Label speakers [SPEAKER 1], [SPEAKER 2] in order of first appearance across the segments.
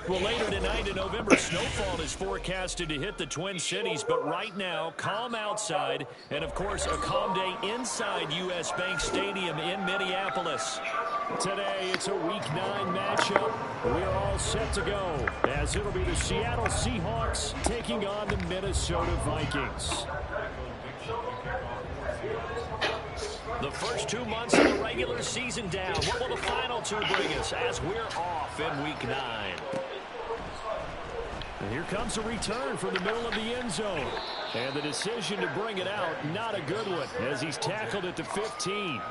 [SPEAKER 1] Well, later tonight in November, snowfall is forecasted to hit the Twin Cities, but right now, calm outside, and of course, a calm day inside U.S. Bank Stadium in Minneapolis. Today, it's a Week 9 matchup. We're all set to go, as it'll be the Seattle Seahawks taking on the Minnesota Vikings. The first 2 months of the regular season down. What will the final 2 bring us as we're off in Week 9? And here comes a return from the middle of the end zone. And the decision to bring it out, not a good one, as he's tackled at the 15.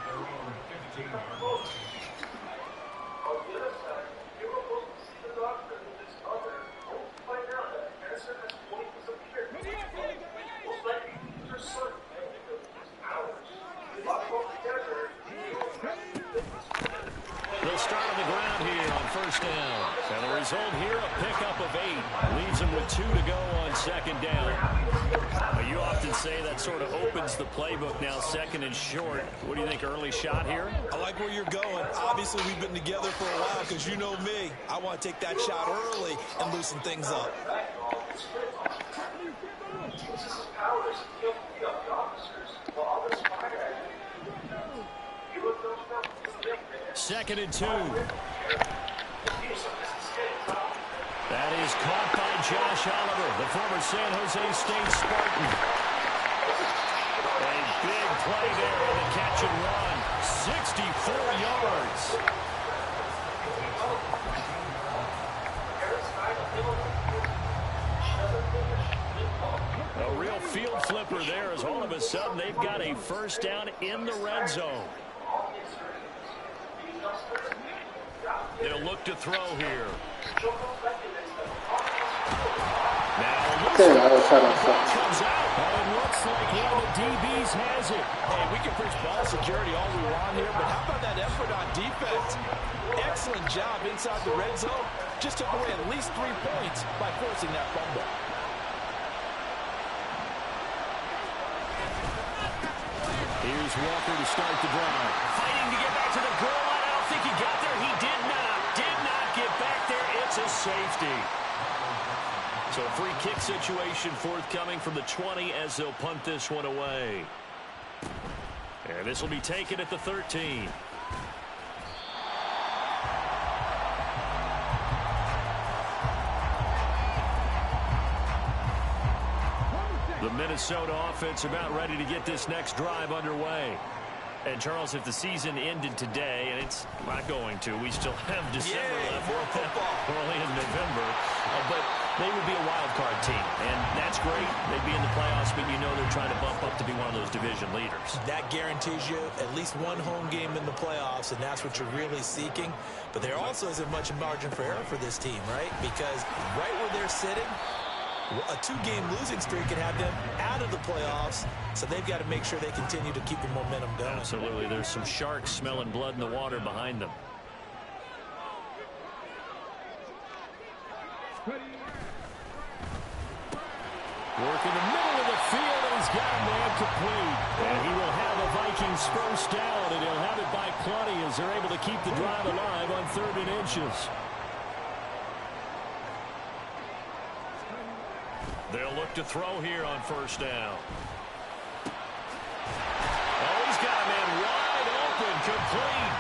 [SPEAKER 1] They'll start on the ground here on first down. And the result here, a pickup of 8. Leaves them with 2 to go on second down. You often say that sort of opens the playbook now, second and short. What do you think, early shot here?
[SPEAKER 2] I like where you're going. Obviously, we've been together for a while because you know me. I want to take that shot early and loosen things up.
[SPEAKER 1] Second and 2. That is caught by Josh Oliver, the former San Jose State Spartan. A big play there on the catch and run. 64 yards. A real field flipper there, as all of a sudden they've got a first down in the red zone. They'll look to throw here. Now comes out. And it looks like one of the DBs has it.
[SPEAKER 2] Hey, we can preach ball security all we want here, but how about that effort on defense? Excellent job inside the red zone. Just took away at least 3 points by forcing that fumble.
[SPEAKER 1] Here's Walker to start the drive. Fighting to get back to the goal line. I don't think he got there. He did not. Did not get back there. It's a safety. So a free kick situation forthcoming from the 20 as they'll punt this one away. And this will be taken at the 13. The Minnesota offense about ready to get this next drive underway. And, Charles, if the season ended today, and it's not going to, we still have December left. We're only in November. But they would be a wild card team, and that's great. They'd be in the playoffs, but you know they're trying to bump up to be one of those division leaders.
[SPEAKER 2] That guarantees you at least one home game in the playoffs, and that's what you're really seeking. But there also isn't much margin for error for this team, right? Because right where they're sitting, a 2-game losing streak can have them out of the playoffs, so they've got to make sure they continue to keep the momentum going.
[SPEAKER 1] Absolutely. There's some sharks smelling blood in the water behind them. Work in the middle of the field, and he's got a man complete. And he will have a Vikings first down, and he'll have it by plenty as they're able to keep the drive alive on 3rd and inches. They'll look to throw here on 1st down. Oh, he's got a man wide open, complete.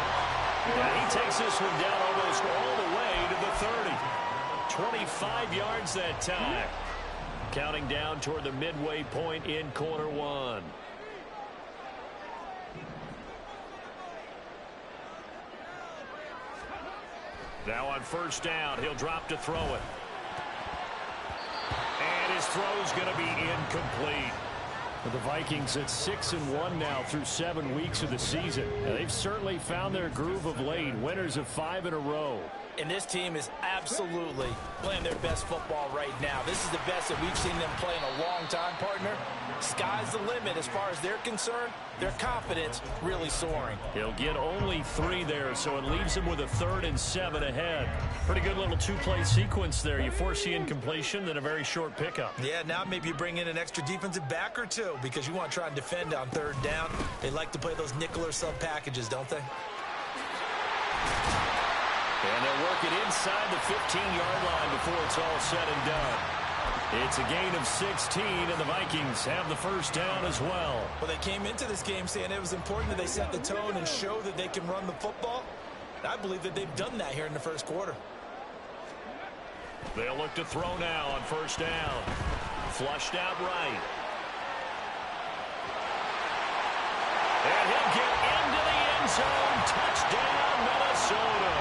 [SPEAKER 1] And he takes this one down almost all the way to the 30. 25 yards that time. Counting down toward the midway point in quarter 1. Now on 1st down, he'll drop to throw it. And his throw's going to be incomplete. The Vikings at 6-1 now through 7 weeks of the season. Now, they've certainly found their groove of late. Winners of 5 in a row.
[SPEAKER 2] And this team is absolutely playing their best football right now. This is the best that we've seen them play in a long time, partner. Sky's the limit as far as they're concerned. Their confidence really soaring.
[SPEAKER 1] He'll get only 3 there, so it leaves him with a 3rd and 7 ahead. Pretty good little 2-play sequence there. You force the incompletion, then a very short pickup.
[SPEAKER 2] Yeah, now maybe you bring in an extra defensive back or 2 because you want to try and defend on 3rd down. They like to play those nickel or sub packages, don't they?
[SPEAKER 1] And they'll work it inside the 15-yard line before it's all said and done. It's a gain of 16, and the Vikings have the first down as well.
[SPEAKER 2] Well, they came into this game saying it was important that they set the tone and show that they can run the football. And I believe that they've done that here in the first quarter.
[SPEAKER 1] They'll look to throw now on 1st down. Flushed out right. And he'll get into the end zone. Touchdown, Minnesota.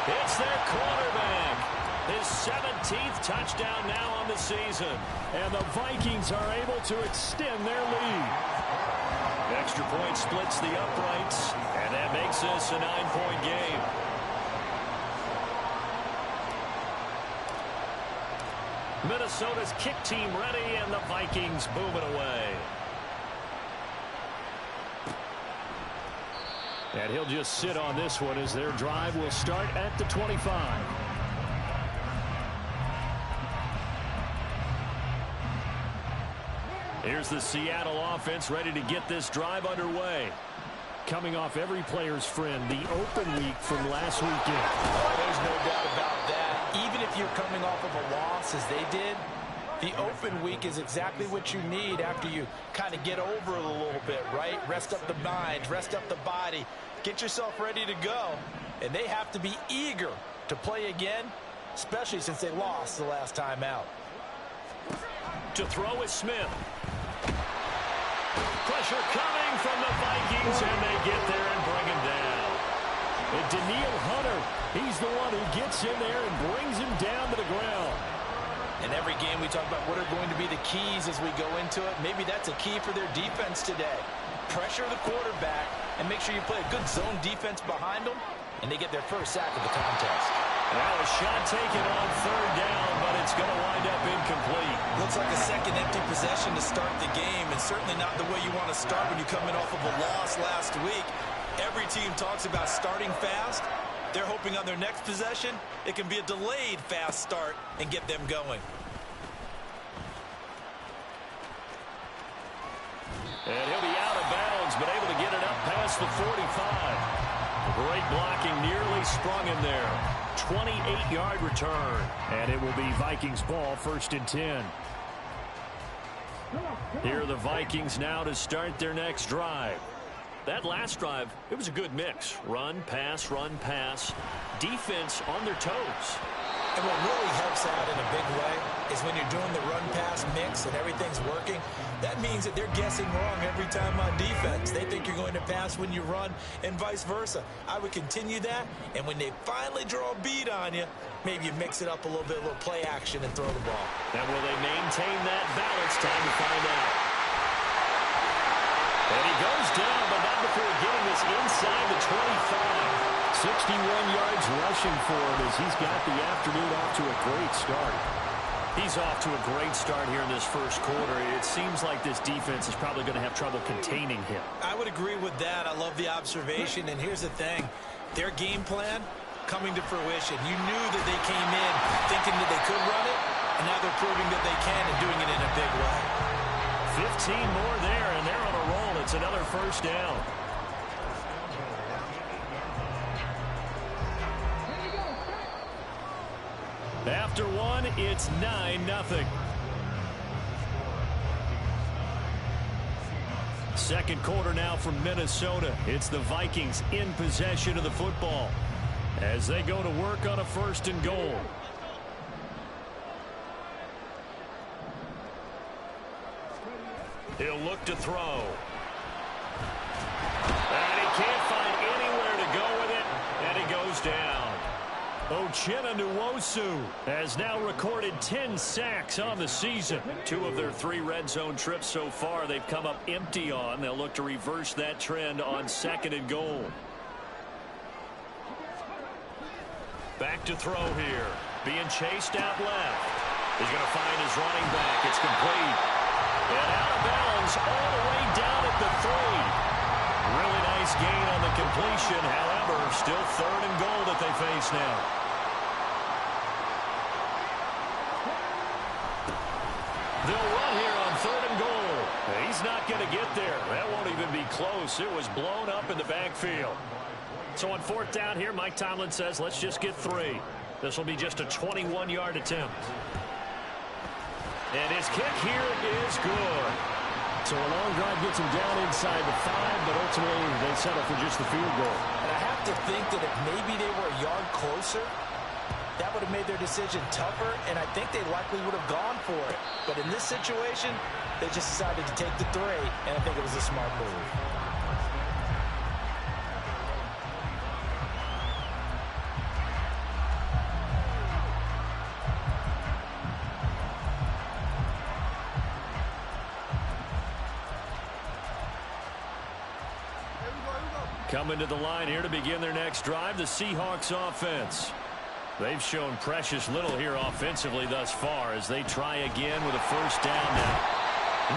[SPEAKER 1] It's their quarterback. His 17th touchdown now on the season. And the Vikings are able to extend their lead. Extra point splits the uprights. And that makes this a 9-point game. Minnesota's kick team ready, and the Vikings moving away. And he'll just sit on this one as their drive will start at the 25. Here's the Seattle offense ready to get this drive underway. Coming off every player's friend, the open week from last weekend.
[SPEAKER 2] Oh, there's no doubt about that. Even if you're coming off of a loss as they did, the open week is exactly what you need after you kind of get over it a little bit, right? Rest up the mind, rest up the body, get yourself ready to go. And they have to be eager to play again, especially since they lost the last time out.
[SPEAKER 1] To throw is Smith. Pressure coming from the Vikings, and they get there and bring him down. And Danielle Hunter, he's the one who gets in there and brings him down to the ground.
[SPEAKER 2] In every game we talk about what are going to be the keys as we go into it. Maybe that's a key for their defense today. Pressure the quarterback and make sure you play a good zone defense behind them, and they get their first sack of the contest.
[SPEAKER 1] Well, a shot taken on 3rd down, but it's going to wind up incomplete.
[SPEAKER 2] Looks like a second empty possession to start the game, and certainly not the way you want to start when you're coming off of a loss last week. Every team talks about starting fast. They're hoping on their next possession, it can be a delayed fast start and get them going.
[SPEAKER 1] And he'll be out of bounds, but able to get it up past the 45. Great blocking, nearly sprung him there. 28-yard return. And it will be Vikings ball, 1st and 10. Here are the Vikings now to start their next drive. That last drive, it was a good mix. Run, pass, defense on their toes.
[SPEAKER 2] And what really helps out in a big way is when you're doing the run-pass mix and everything's working, that means that they're guessing wrong every time on defense. They think you're going to pass when you run and vice versa. I would continue that, and when they finally draw a beat on you, maybe you mix it up a little bit, a little play action, and throw the ball.
[SPEAKER 1] And will they maintain that balance? Time to find out. And he goes down, but not before getting this inside the 25. 61 yards rushing for him as he's got the afternoon off to a great start. He's off to a great start here in this first quarter. It seems like this defense is probably going to have trouble containing him.
[SPEAKER 2] I would agree with that. I love the observation. And here's the thing. Their game plan coming to fruition. You knew that they came in thinking that they could run it, and now they're proving that they can and doing it in a big way.
[SPEAKER 1] 15 more there, and they're on a roll. It's another first down. After one, it's 9-0. Second quarter now from Minnesota. It's the Vikings in possession of the football as they go to work on a 1st and goal. He'll look to throw. And he can't find anywhere to go with it, and he goes down. Uchenna Nwosu has now recorded 10 sacks on the season. 2 of their 3 red zone trips so far they've come up empty on. They'll look to reverse that trend on 2nd and goal. Back to throw here. Being chased out left. He's going to find his running back. It's complete. And out of bounds all the way down at the 3. Really nice gain on the completion. However, still 3rd and goal that they face now. They'll run here on 3rd and goal. He's not going to get there. That won't even be close. It was blown up in the backfield. So on 4th down here, Mike Tomlin says, let's just get 3. This will be just a 21-yard attempt. And his kick here is good. So a long drive gets him down inside the 5, but ultimately they settle for just the field goal.
[SPEAKER 2] And I have to think that if maybe they were a yard closer, that would have made their decision tougher, and I think they likely would have gone for it. But in this situation, they just decided to take the 3, and I think it was a smart move.
[SPEAKER 1] Coming to the line here to begin their next drive, the Seahawks offense. They've shown precious little here offensively thus far as they try again with a 1st down now.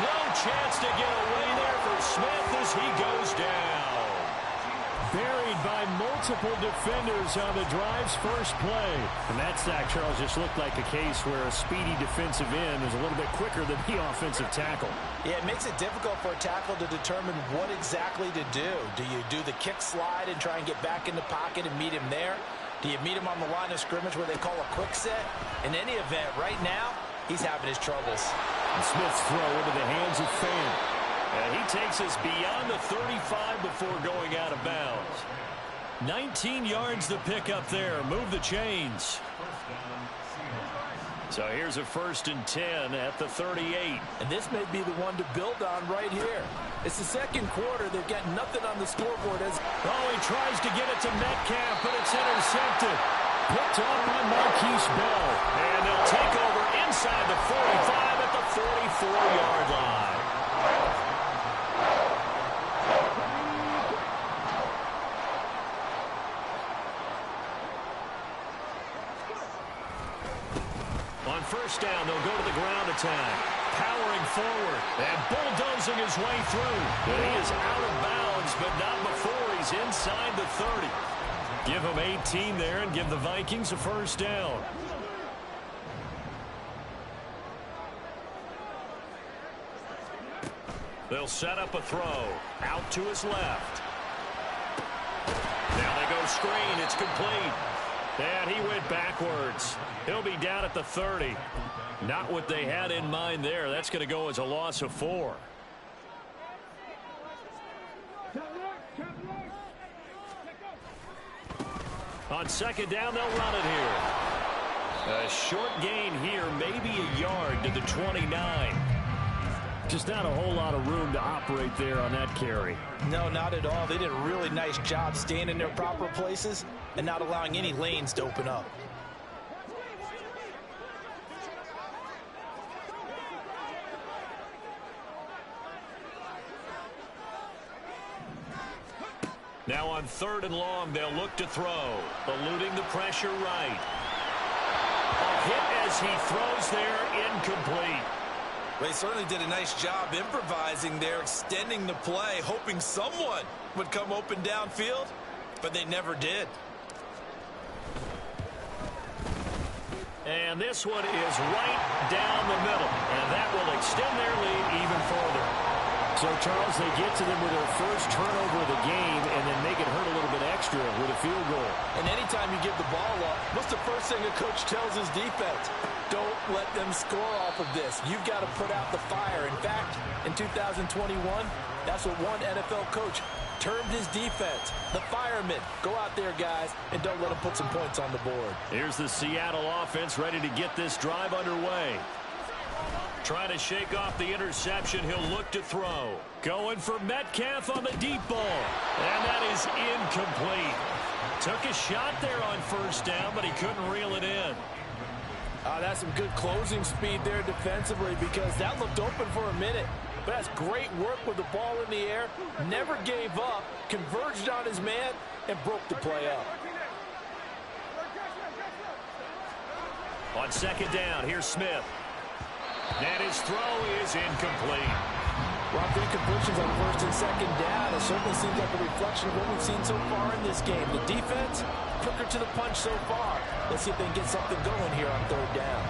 [SPEAKER 1] No chance to get away there for Smith as he goes down. Buried by multiple defenders on the drive's first play. And that sack, Charles, just looked like a case where a speedy defensive end is a little bit quicker than the offensive tackle.
[SPEAKER 2] Yeah, it makes it difficult for a tackle to determine what exactly to do. Do you do the kick slide and try and get back in the pocket and meet him there? Do you meet him on the line of scrimmage where they call a quick set? In any event, right now, he's having his troubles.
[SPEAKER 1] And Smith's throw into the hands of Fant. And he takes us beyond the 35 before going out of bounds. 19 yards to pick up there. Move the chains. So here's a 1st and 10 at the 38.
[SPEAKER 2] And this may be the one to build on right here. It's the 2nd quarter. They've got nothing on the scoreboard.
[SPEAKER 1] Oh, he tries to get it to Metcalf, but it's intercepted. Picked up by Marquise Bell. And they'll take over inside the 45 at the 44-yard line. On 1st down, they'll go to the ground attack. Powering forward and bulldozing his way through. But he is out of bounds, but not before he's inside the 30. Give him 18 there and give the Vikings a 1st down. They'll set up a throw. Out to his left. Now they go screen. It's complete. And he went backwards. He'll be down at the 30. Not what they had in mind there. That's going to go as a loss of 4. On 2nd down, they'll run it here. A short gain here, maybe a yard to the 29. Just not a whole lot of room to operate there on that carry.
[SPEAKER 2] No, not at all. They did a really nice job staying in their proper places and not allowing any lanes to open up.
[SPEAKER 1] Now on 3rd and long, they'll look to throw. Eluding the pressure right. A hit as he throws there, incomplete.
[SPEAKER 2] They certainly did a nice job improvising there, extending the play, hoping someone would come open downfield, but they never did.
[SPEAKER 1] And this one is right down the middle. And that that will extend their lead even further. So, Charles, they get to them with their first turnover of the game and then make it hurt a little bit extra with a field goal.
[SPEAKER 2] And anytime you give the ball up, what's the first thing a coach tells his defense? Don't let them score off of this. You've got to put out the fire. In fact, in 2021, that's what one NFL coach termed his defense. The firemen. Go out there, guys, and don't let them put some points on the board.
[SPEAKER 1] Here's the Seattle offense ready to get this drive underway. Trying to shake off the interception. He'll look to throw. Going for Metcalf on the deep ball. And that is incomplete. Took a shot there on first down, but he couldn't reel it in.
[SPEAKER 2] That's some good closing speed there defensively because that looked open for a minute. But that's great work with the ball in the air. Never gave up. Converged on his man and broke the play up.
[SPEAKER 1] On second down, here's Smith. And his throw is incomplete.
[SPEAKER 2] Well, 3 completions on first and second down. It certainly seems like a reflection of what we've seen so far in this game. The defense, quicker to the punch so far. Let's see if they can get something going here on third down.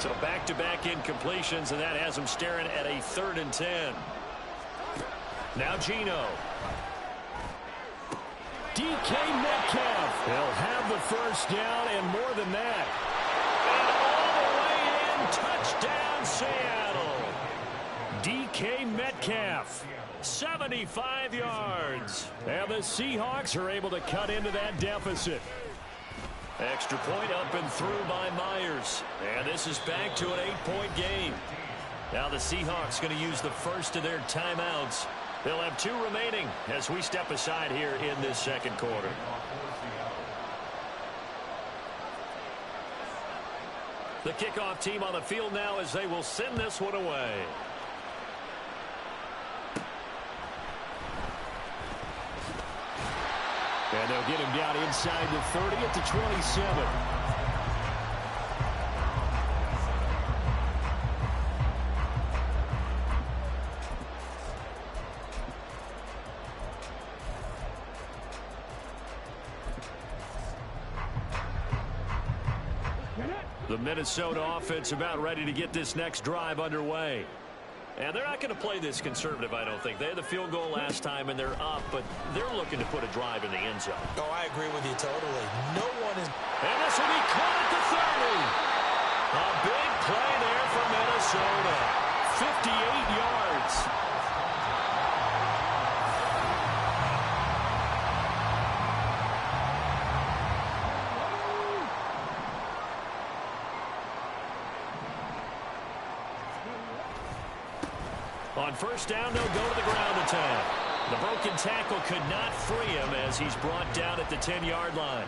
[SPEAKER 1] So back-to-back incompletions, and that has them staring at a 3rd and 10. Now Geno. DK Metcalf. He'll have the first down and more than that. And all the way in, touchdown Seattle. DK Metcalf, 75 yards. And the Seahawks are able to cut into that deficit. Extra point up and through by Myers. And this is back to an 8-point game. Now the Seahawks going to use the first of their timeouts. They'll have 2 remaining as we step aside here in this second quarter. The kickoff team on the field now as they will send this one away. And they'll get him down inside the 30 at the 27. The Minnesota offense about ready to get this next drive underway. And they're not going to play this conservative, I don't think. They had the field goal last time, and they're up, but they're looking to put a drive in the end zone.
[SPEAKER 2] Oh, I agree with you totally. No one is...
[SPEAKER 1] And this will be caught at the 30. A big play there for Minnesota. 58 yards. On first down, they'll go to the ground attack. The broken tackle could not free him as he's brought down at the 10-yard line.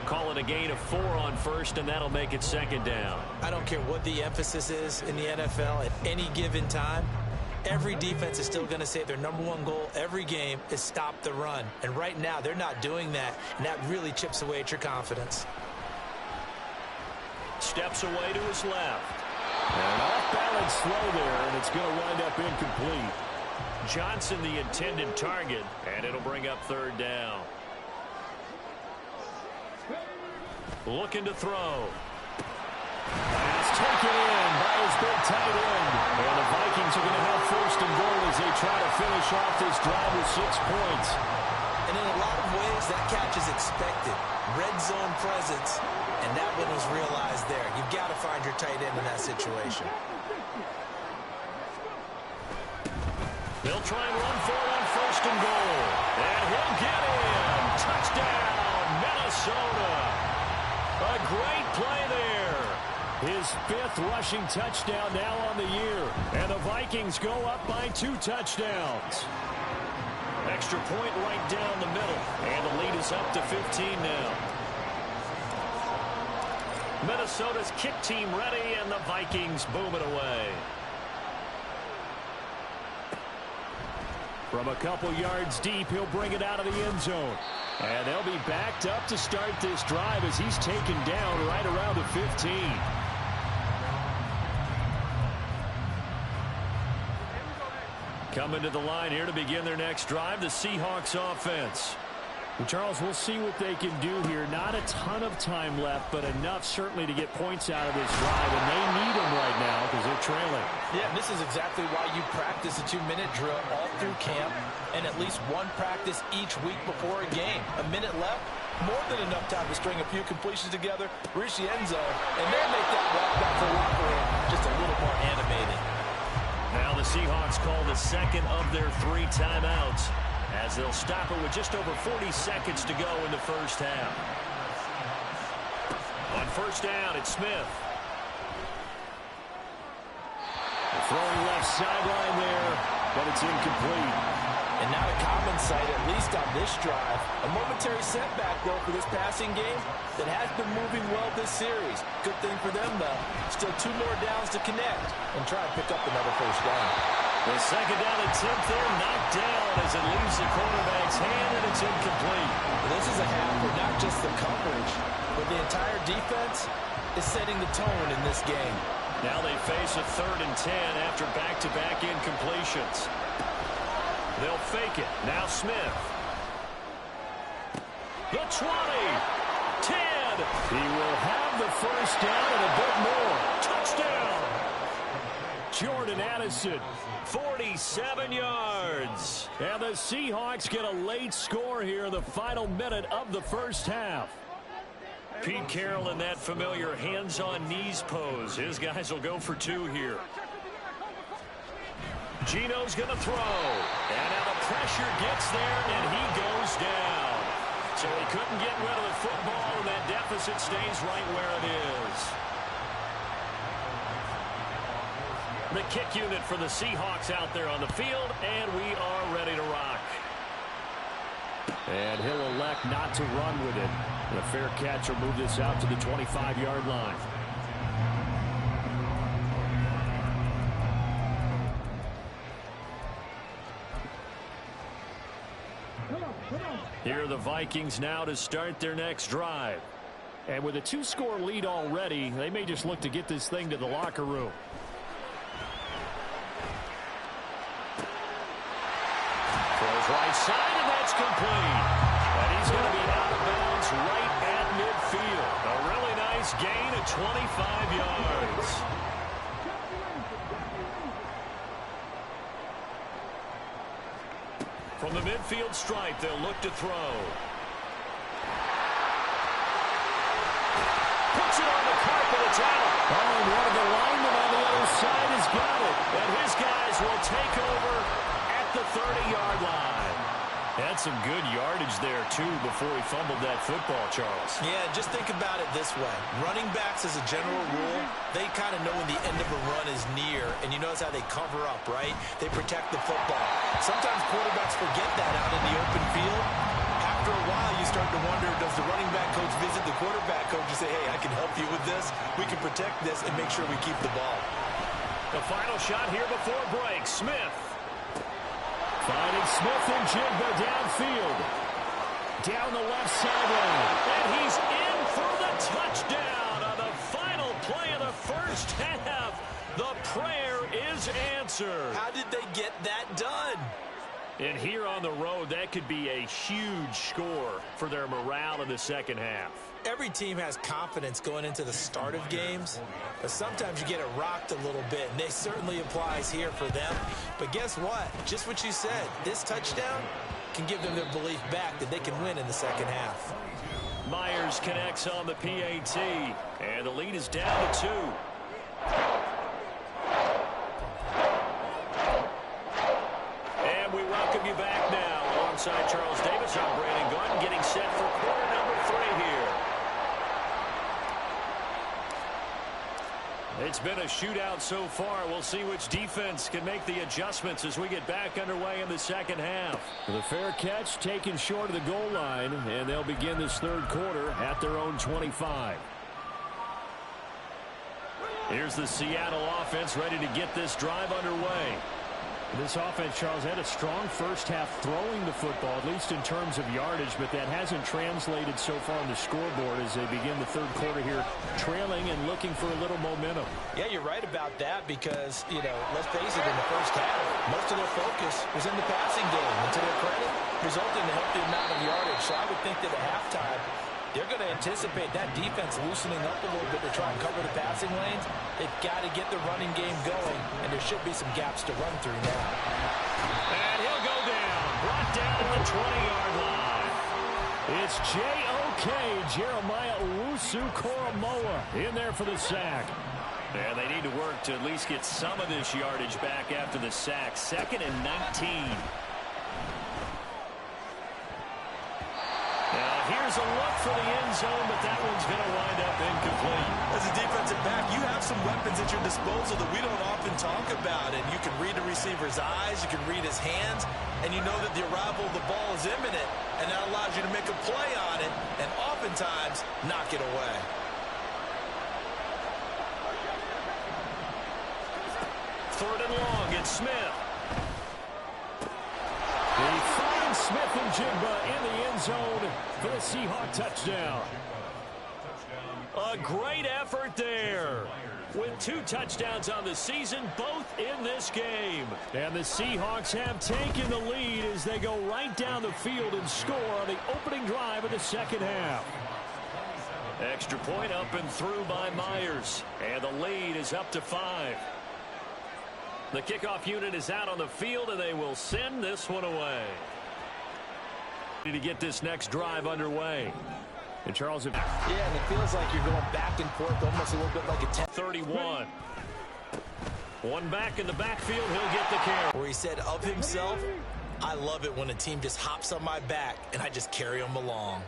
[SPEAKER 1] Call it a gain of 4 on first, and that'll make it second down.
[SPEAKER 2] I don't care what the emphasis is in the NFL at any given time. Every defense is still going to say their #1 goal every game is stop the run. And right now, they're not doing that, and that really chips away at your confidence.
[SPEAKER 1] Steps away to his left. An off-balance throw there, and it's going to wind up incomplete. Johnson the intended target, and it'll bring up third down. Looking to throw. And it's taken in by his big tight end. And the Vikings are going to have first and goal as they try to finish off this drive with 6 points.
[SPEAKER 2] And in a lot of ways, that catch is expected. Red zone presence. And that one was realized there. You've got to find your tight end in that situation.
[SPEAKER 1] They'll try and run for it on first and goal. And he'll get in. Touchdown, Minnesota. A great play there. His 5th rushing touchdown now on the year. And the Vikings go up by 2 touchdowns. Extra point right down the middle. And the lead is up to 15 now. Minnesota's kick team ready, and the Vikings boom it away. From a couple yards deep, he'll bring it out of the end zone. And they'll be backed up to start this drive as he's taken down right around the 15. Coming to the line here to begin their next drive, the Seahawks offense. Well, Charles, we'll see what they can do here. Not a ton of time left, but enough certainly to get points out of this drive, and they need them right now because they're trailing.
[SPEAKER 2] Yeah, this is exactly why you practice a 2-minute drill all through camp and at least one practice each week before a game. A minute left, more than enough time to string a few completions together, reach the end zone, and then make that walk back to the locker room just a little more animated.
[SPEAKER 1] Now the Seahawks call the second of their 3 timeouts, as they'll stop it with just over 40 seconds to go in the first half. On first down, it's Smith. Throwing left sideline there, but it's incomplete.
[SPEAKER 2] And not a common sight, at least on this drive. A momentary setback, though, for this passing game that has been moving well this series. Good thing for them, though. Still 2 more downs to connect and try and pick up another first down.
[SPEAKER 1] The second down attempt there knocked down as it leaves the quarterback's hand, and it's incomplete.
[SPEAKER 2] This is a half where not just the coverage, but the entire defense is setting the tone in this game.
[SPEAKER 1] Now they face a 3rd and 10 after back-to-back incompletions. They'll fake it. Now Smith. The 20. 10. He will have the first down and a bit more. Touchdown. Jordan Addison, 47 yards. And the Seahawks get a late score here in the final minute of the first half. Pete Carroll in that familiar hands-on-knees pose. His guys will go for 2 here. Gino's going to throw. And now the pressure gets there, and he goes down. So he couldn't get rid of the football, and that deficit stays right where it is. The kick unit for the Seahawks out there on the field, and we are ready to rock. And he'll elect not to run with it. And a fair catch will move this out to the 25-yard line. Here are the Vikings now to start their next drive. And with a 2-score lead already, they may just look to get this thing to the locker room. Throws right side, and that's complete. And he's going to be out of bounds right at midfield. A really nice gain of 25 yards. From the midfield stripe, they'll look to throw. Puts it on the carpet. It's out. Oh, and one of the linemen on the other side has got it. And his guys will take over at the 30-yard line. Had some good yardage there, too, before he fumbled that football, Charles.
[SPEAKER 2] Yeah, just think about it this way. Running backs, as a general rule, they kind of know when the end of a run is near, and you notice how they cover up, right? They protect the football. Sometimes quarterbacks forget that out in the open field. After a while, you start to wonder, does the running back coach visit the quarterback coach and say, hey, I can help you with this, we can protect this, and make sure we keep the ball.
[SPEAKER 1] The final shot here before break. Smith. Finding Smith and Jigba downfield. Down the left sideline. And he's in for the touchdown on the final play of the first half. The prayer is answered.
[SPEAKER 2] How did they get that done?
[SPEAKER 1] And here on the road, that could be a huge score for their morale in the second half.
[SPEAKER 2] Every team has confidence going into the start of games, but sometimes you get it rocked a little bit, and this certainly applies here for them. But guess what? Just what you said, this touchdown can give them their belief back that they can win in the second half.
[SPEAKER 1] Myers connects on the PAT, and the lead is down to 2. And we welcome you back now alongside Charles Davis. I'm Brandon Gordon getting set for quarter number 3 here. It's been a shootout so far. We'll see which defense can make the adjustments as we get back underway in the second half. The fair catch taken short of the goal line, and they'll begin this third quarter at their own 25. Here's the Seattle offense ready to get this drive underway. This offense, Charles, had a strong first half throwing the football, at least in terms of yardage, but that hasn't translated so far on the scoreboard as they begin the third quarter here, trailing and looking for a little momentum.
[SPEAKER 2] Yeah, you're right about that because, let's face it, in the first half, most of of their focus was in the passing game. And to their credit, resulted in a healthy amount of yardage. So I would think that at halftime, they're going to anticipate that defense loosening up a little bit to try and cover the passing lanes. They've got to get the running game going, and there should be some gaps to run through now.
[SPEAKER 1] And he'll go down. Brought down at the 20-yard line. It's J.O.K. Jeremiah Owusu-Koramoah in there for the sack. And they need to work to at least get some of this yardage back after the sack. 2nd and 19. Now here's a look for the end zone, but that one's going to wind up incomplete.
[SPEAKER 2] As a defensive back, you have some weapons at your disposal that we don't often talk about. And you can read the receiver's eyes, you can read his hands, and you know that the arrival of the ball is imminent. And that allows you to make a play on it and oftentimes knock it away.
[SPEAKER 1] Third and long, it's Smith. He finds Smith and Jigba in the end zone for the Seahawk touchdown. A great effort there. With 2 touchdowns on the season, both in this game. And the Seahawks have taken the lead as they go right down the field and score on the opening drive of the second half. Extra point up and through by Myers. And the lead is up to 5. The kickoff unit is out on the field, and they will send this one away. To get this next drive underway. And Charles,
[SPEAKER 2] yeah, and it feels like you're going back and forth, almost a little bit like a
[SPEAKER 1] 10-31. One back in the backfield, he'll get the carry.
[SPEAKER 2] Where he said of himself, I love it when a team just hops on my back and I just carry them along.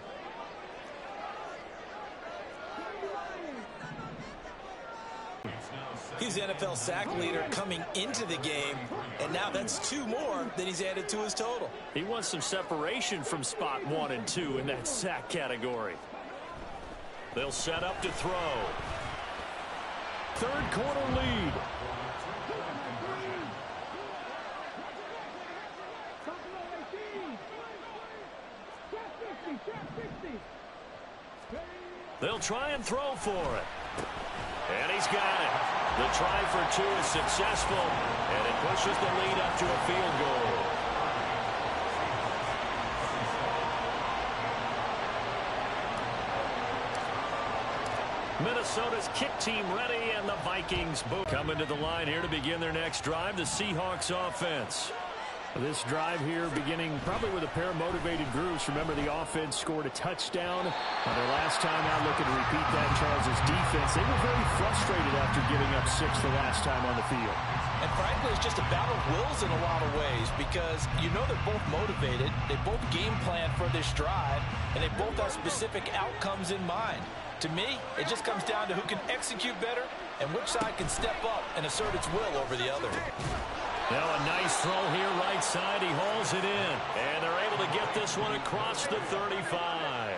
[SPEAKER 2] He's the NFL sack leader coming into the game, and now that's 2 more than he's added to his total.
[SPEAKER 1] He wants some separation from spot 1 and 2 in that sack category. They'll set up to throw. Third quarter lead. They'll try and throw for it. And he's got it. The try for 2 is successful, and it pushes the lead up to a field goal. Minnesota's kick team ready, and the Vikings both coming to the line here to begin their next drive. The Seahawks offense. This drive here beginning probably with a pair of motivated groups. Remember, the offense scored a touchdown on their last time out. Looking to repeat that. Charles's defense, they were very frustrated after giving up 6 the last time on the field.
[SPEAKER 2] And frankly, it's just a battle of wills in a lot of ways, because you know they're both motivated. They both game plan for this drive, and they both have specific outcomes in mind. To me, it just comes down to who can execute better and which side can step up and assert its will over the other.
[SPEAKER 1] Now a nice throw here right side. He hauls it in. And they're able to get this one across the 35.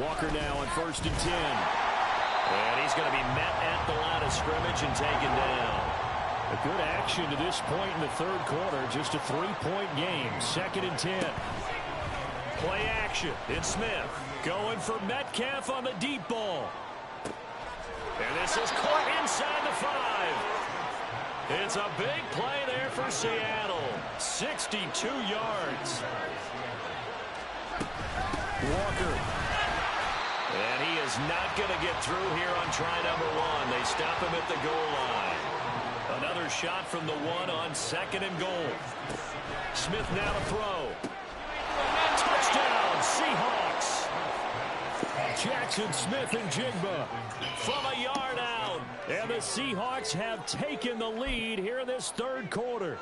[SPEAKER 1] Walker now on 1st and 10. And he's going to be met at the line of scrimmage and taken down. A good action to this point in the third quarter. Just a 3-point game. 2nd and 10. Play action. It's Smith going for Metcalf on the deep ball. And this is caught inside the 5. It's a big play there for Seattle. 62 yards. Walker. And he is not going to get through here on try number 1. They stop him at the goal line. Another shot from the 1 on 2nd and goal. Smith now to throw. Touchdown, Seahawks. Jackson Smith and Jigba from a yard out. And the Seahawks have taken the lead here in this third quarter.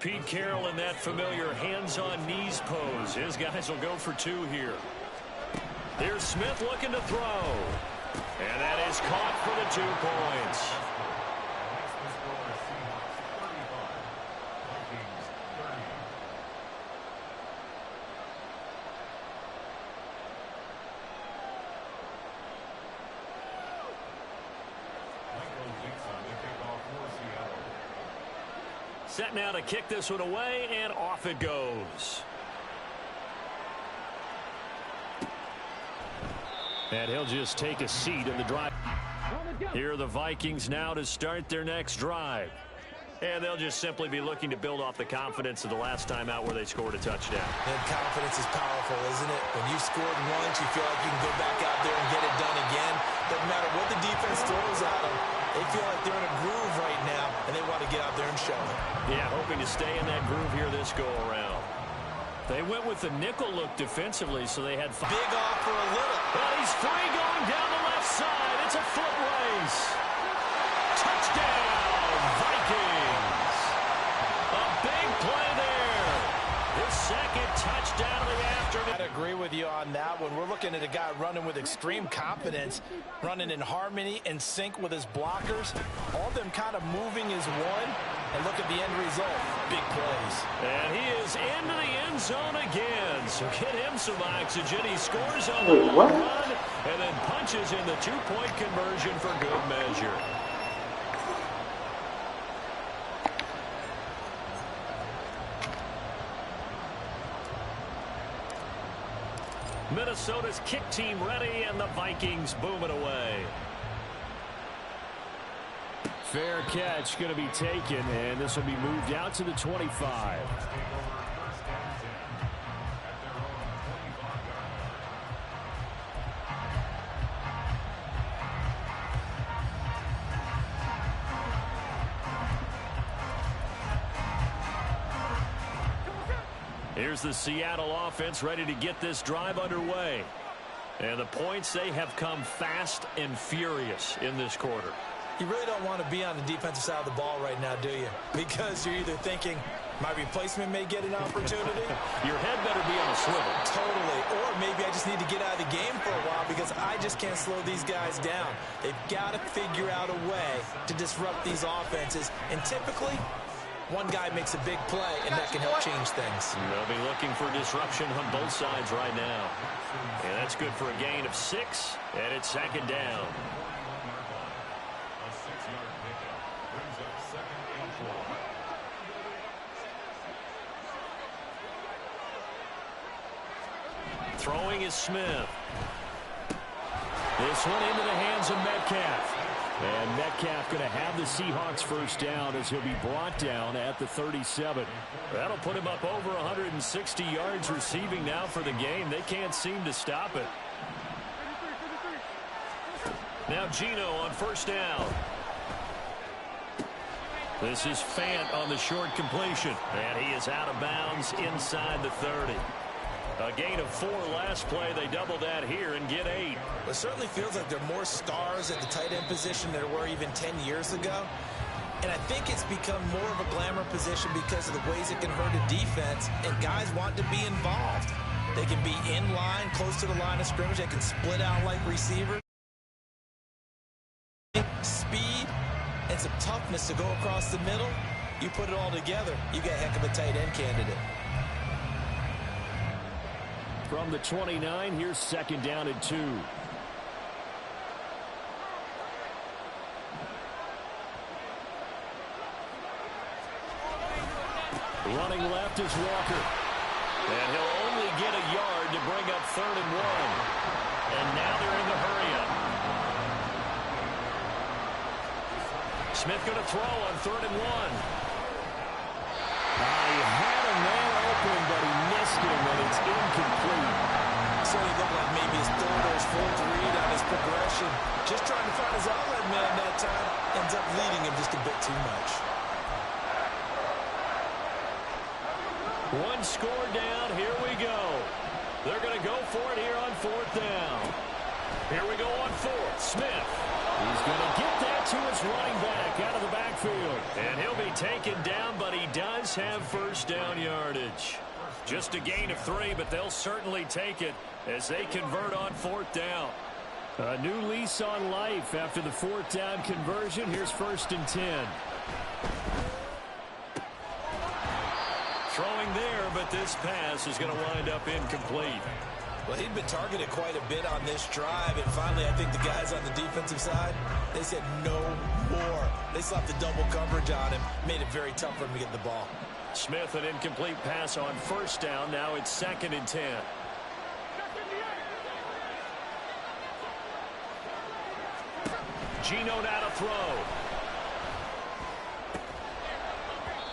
[SPEAKER 1] Pete Carroll in that familiar hands-on knees pose. His guys will go for 2 here. Here's Smith looking to throw. And that is caught for the 2 points. Set now to kick this one away, and off it goes. And he'll just take a seat in the drive. Here are the Vikings now to start their next drive. And they'll just simply be looking to build off the confidence of the last time out where they scored a touchdown.
[SPEAKER 2] And confidence is powerful, isn't it? When you scored once, you feel like you can go back out there and get it done again. Doesn't matter what the defense throws at them. They feel like they're in a groove right now, and they want to get out there and show it.
[SPEAKER 1] Yeah, hoping to stay in that groove here this go-around. They went with the nickel look defensively, so they had five.
[SPEAKER 2] Big off for a little.
[SPEAKER 1] But he's free going down the left side. It's a foot race. Touchdown, Vikings. A big play there. His second touchdown of the afternoon.
[SPEAKER 2] I'd agree with you on that one. We're looking at a guy running with extreme confidence, running in harmony and sync with his blockers. All of them kind of moving as one. And look at the end result. Big plays.
[SPEAKER 1] And he is into the end zone again. So get him some oxygen. He scores on the long run and then punches in the two-point conversion for good measure. Minnesota's kick team ready, and the Vikings boom it away. Fair catch going to be taken, and this will be moved out to the 25. Here's the Seattle offense ready to get this drive underway. And the points, they have come fast and furious in this quarter.
[SPEAKER 2] You really don't want to be on the defensive side of the ball right now, do you? Because you're either thinking, my replacement may get an opportunity.
[SPEAKER 1] Your head better be on a swivel.
[SPEAKER 2] Totally. Or maybe I just need to get out of the game for a while because I just can't slow these guys down. They've got to figure out a way to disrupt these offenses. And typically, one guy makes a big play, and that can help change things.
[SPEAKER 1] They'll be looking for disruption on both sides right now. And that's good for a gain of 6, and it's second down. Throwing is Smith. This one into the hands of Metcalf. And Metcalf going to have the Seahawks first down as he'll be brought down at the 37. That'll put him up over 160 yards receiving now for the game. They can't seem to stop it. Now Geno on first down. This is Fant on the short completion. And he is out of bounds inside the 30. A gain of 4 last play. They double that here and get 8.
[SPEAKER 2] It certainly feels like there are more stars at the tight end position than there were even 10 years ago. And I think it's become more of a glamour position because of the ways it can hurt a defense, and guys want to be involved. They can be in line, close to the line of scrimmage. They can split out like receivers. Speed and some toughness to go across the middle. You put it all together, you got a heck of a tight end candidate.
[SPEAKER 1] From the 29, here's second down and 2. Running left is Walker. And he'll only get a yard to bring up 3rd and 1. And now they're in the hurry-up. Smith going to throw on 3rd and 1. He had a man open, but he missed him, and it's incomplete.
[SPEAKER 2] So he looked like maybe his 3rd or his 4th read on his progression. Just trying to find his outlet man that time. Ends up leading him just a bit too much.
[SPEAKER 1] One score down. Here we go. They're going to go for it here on 4th down. Here we go on 4th. Smith. He's going to get that to his running back out of the backfield. And he'll be taken down, but he does have first down yardage. Just a gain of 3, but they'll certainly take it as they convert on 4th down. A new lease on life after the 4th down conversion. Here's 1st and 10. Throwing there, but this pass is going to wind up incomplete.
[SPEAKER 2] Well, he'd been targeted quite a bit on this drive, and finally I think the guys on the defensive side, they said no more. They slapped the double coverage on him, made it very tough for him to get the ball.
[SPEAKER 1] Smith, an incomplete pass on first down. Now it's 2nd and 10. Geno now to throw.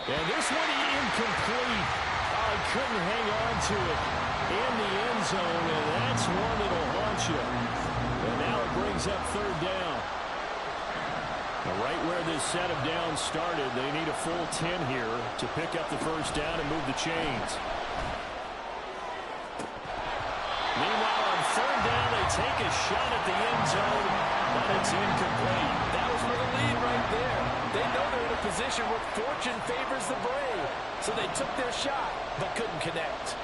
[SPEAKER 1] And this one incomplete. Oh, he couldn't hang on to it in the end zone, and that's one that'll haunt you. And now it brings up 3rd down. Right where this set of downs started, they need a full 10 here to pick up the 1st down and move the chains. Meanwhile, on 3rd down, they take a shot at the end zone, but it's incomplete.
[SPEAKER 3] That was for the lead right there. They know they're in a position where fortune favors the brave, so they took their shot but couldn't connect.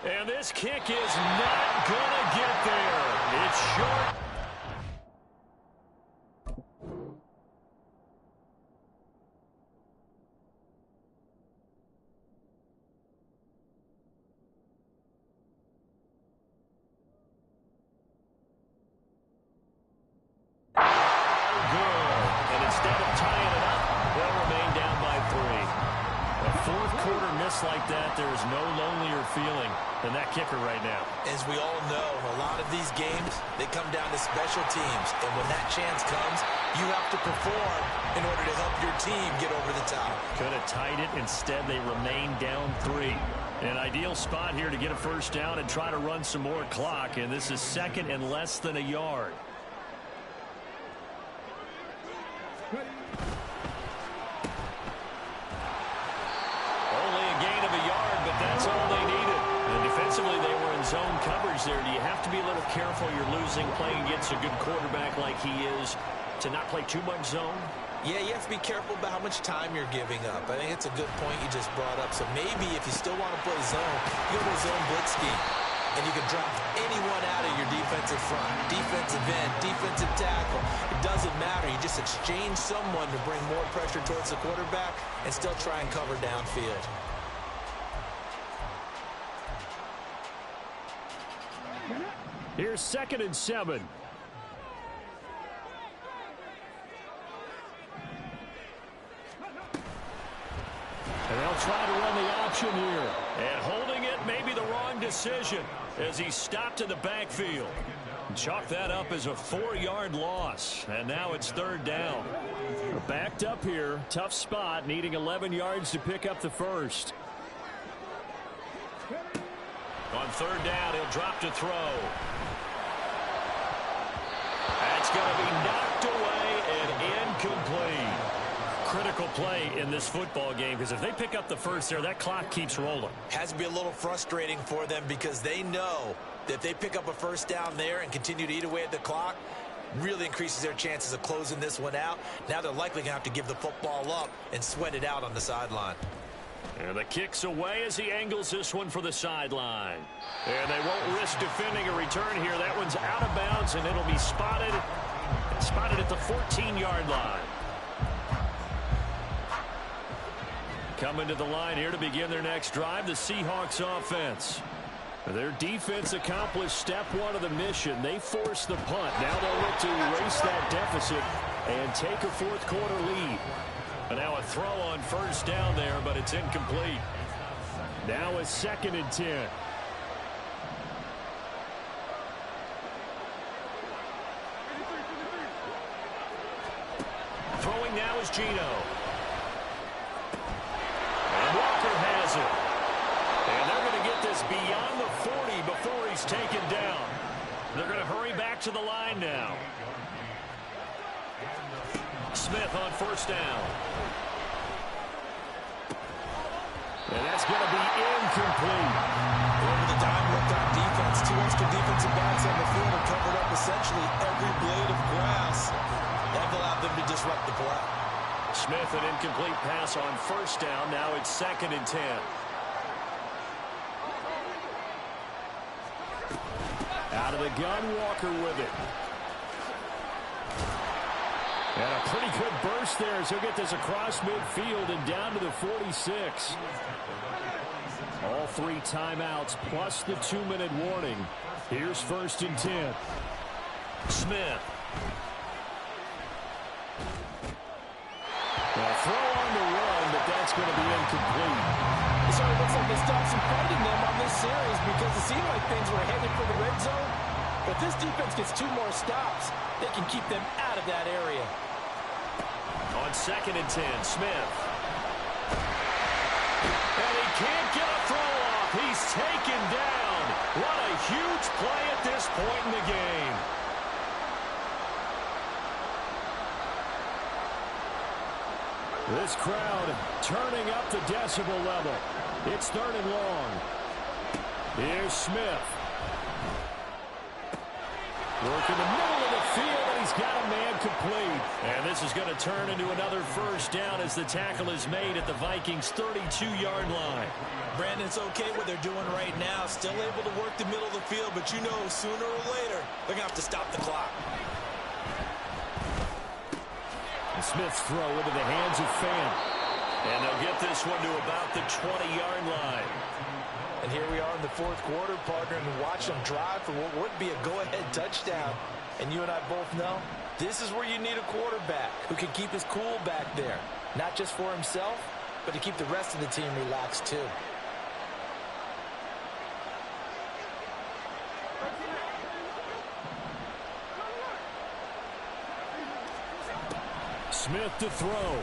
[SPEAKER 1] And this kick is not going to get there. It's short.
[SPEAKER 2] Like that, there is no lonelier feeling than that kicker right now. As we all know, a lot of these games, they come down to special teams. And when that chance comes, you have to perform in order to help your team get over the top.
[SPEAKER 1] Could have tied it. Instead, they remain down 3. An ideal spot here to get a 1st down and try to run some more clock. And this is 2nd and less than a yard. That's all they needed. And defensively, they were in zone coverage there. Do you have to be a little careful? You're losing, playing against a good quarterback like he is, to not play too much zone?
[SPEAKER 2] Yeah, you have to be careful about how much time you're giving up. I think it's a good point you just brought up. So maybe if you still want to play zone, you go to a zone blitz scheme. And you can drop anyone out of your defensive front, defensive end, defensive tackle. It doesn't matter. You just exchange someone to bring more pressure towards the quarterback and still try and cover downfield.
[SPEAKER 1] Here's 2nd and 7. And they'll try to run the option here. And holding it may be the wrong decision as he stopped in the backfield. Chalk that up as a 4-yard loss. And now it's 3rd down. Backed up here. Tough spot. Needing 11 yards to pick up the 1st. On 3rd down, he'll drop to throw. That's going to be knocked away and incomplete. Critical play in this football game, because if they pick up the 1st there, that clock keeps rolling.
[SPEAKER 2] Has to be a little frustrating for them because they know that if they pick up a 1st down there and continue to eat away at the clock, really increases their chances of closing this one out. Now they're likely going to have to give the football up and sweat it out on the sideline.
[SPEAKER 1] And the kick's away as he angles this one for the sideline. And they won't risk defending a return here. That one's out of bounds, and it'll be spotted at the 14-yard line. Coming to the line here to begin their next drive, the Seahawks offense. Their defense accomplished step 1 of the mission. They forced the punt. Now they'll look to erase that deficit and take a 4th quarter lead. And now a throw on 1st down there, but it's incomplete. Now it's 2nd and 10. Throwing now is Geno. And Walker has it. And they're going to get this beyond the 40 before he's taken down. They're going to hurry back to the line now. Smith on 1st down. And that's going to be incomplete.
[SPEAKER 2] Over the dime look on defense. 2 extra defensive backs on the field and covered up essentially every blade of grass. That allowed them to disrupt the play.
[SPEAKER 1] Smith, an incomplete pass on 1st down. Now it's 2nd and 10. Out of the gun, Walker with it. And a pretty good burst there as he'll get this across midfield and down to the 46. All 3 timeouts plus the 2-minute warning. Here's 1st and 10. Smith. Well, throw on the run, but that's going to be incomplete.
[SPEAKER 3] It sort of looks like they stopped some fighting them on this series because it seemed like things were headed for the red zone. But this defense gets 2 more stops. They can keep them out of that area.
[SPEAKER 1] On 2nd and 10, Smith. And he can't get a throw off. He's taken down. What a huge play at this point in the game. This crowd turning up the decibel level. It's 3rd and long. Here's Smith. Working the middle of the field, and he's got a man complete. And this is going to turn into another 1st down as the tackle is made at the Vikings' 32-yard line.
[SPEAKER 2] Brandon, it's okay what they're doing right now. Still able to work the middle of the field, but you know sooner or later they're going to have to stop the clock.
[SPEAKER 1] And Smith's throw into the hands of Fant. And they'll get this one to about the 20-yard line.
[SPEAKER 2] And here we are in the 4th quarter, partner, and watch them drive for what would be a go-ahead touchdown. And you and I both know this is where you need a quarterback who can keep his cool back there. Not just for himself, but to keep the rest of the team relaxed too.
[SPEAKER 1] Smith to throw.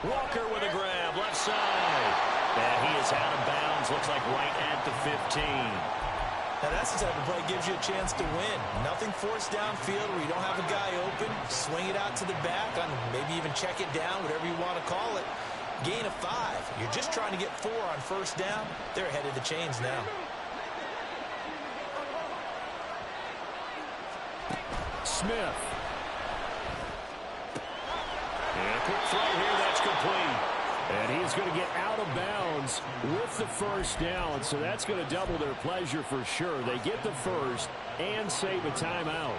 [SPEAKER 1] Walker with a grab, left side. And he is out of bounds, looks like right at the 15.
[SPEAKER 2] Now that's the type of play that gives you a chance to win. Nothing forced downfield where you don't have a guy open. Swing it out to the back, maybe even check it down, whatever you want to call it. Gain of 5. You're just trying to get 4 on 1st down. They're ahead of the chains now.
[SPEAKER 1] Smith. And a quick throw here, that's complete. And he's going to get out of bounds with the 1st down, so that's going to double their pleasure for sure. They get the 1st and save a timeout.